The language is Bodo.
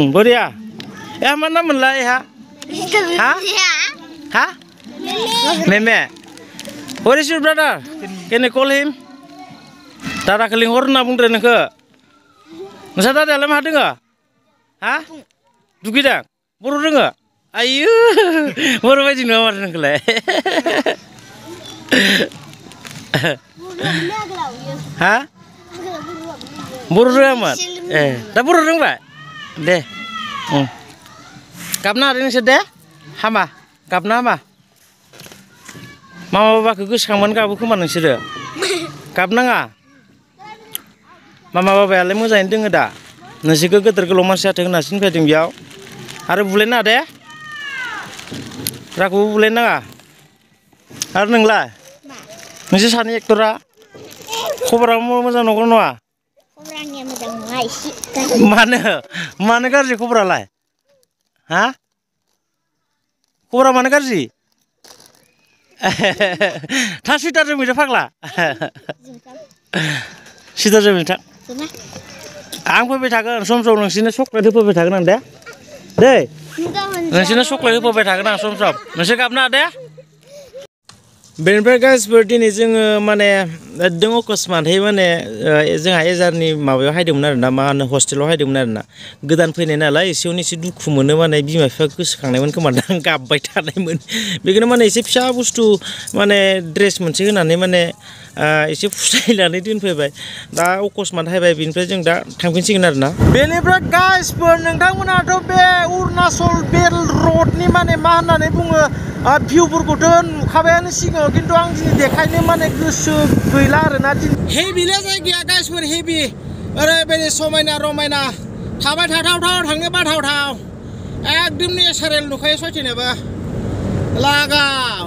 Bodiya. Mana mulai ha? Ha? Meme. Where is your brother? Can you call him? Tara keling hor na bung dren ke. Masa tadi dalam hati enggak? Hah? Dugi dah. Baru dengar? Ayo. Baru baca nomor dengar. Hah? Baru dengar? Dah baru dengar? Deh. Kapna ada yang sedih? Hama. Kapna apa? Mama bapa kegusakan kamu kemana sudah? Kapna nggak? Mama bapa yang lemu zain dengar dah. Nasi ke terkeluar masih ada nasi ni biau. Ada bulan ada ya? Ragu bulan nggak? Ada nenglah. Nasi sana ektora. Kobramu macam nongkrong noa. Kobranya macam ngai sih. Mana kerja kobra lah? Hah? Kobra mana kerja? Tasih tak jemur fakla. Sida jemur tak. Ang pun bertahan, som-som nasinya soklat itu bertahan ada, deh. Nasinya soklat itu bertahan som-som. Nasi kapna ada? Bener guys, seperti ini jeng mana dengo kosman, hei mana jeng ayah ni mau hai demunar na mana hostel hai demunar na. Gedan pun ini lah, isiuni si duku mana mana bima fokus kangen mana kemana kabai tanai mana. Begini mana isi pisa bustu mana dress mencik na mana isi pusai lah ni din pun dah kosman hai bin pun jeng dah tangkin sih na. Bener guys, pernah mana tu be Arunachal Bell Road ni mana ni bunga view berkudan kabayan sih কিন্তু आं दिनै देखायनो माने गोसो गैला आरोना हेभि ले जायगाया गाइसफोर हेभि ओरैबायदि समायना रमायना थाबाय थाथावथाव थांनो बाथावथाव एकदम नेचारेल नुखायो सयथिनोबो लागाव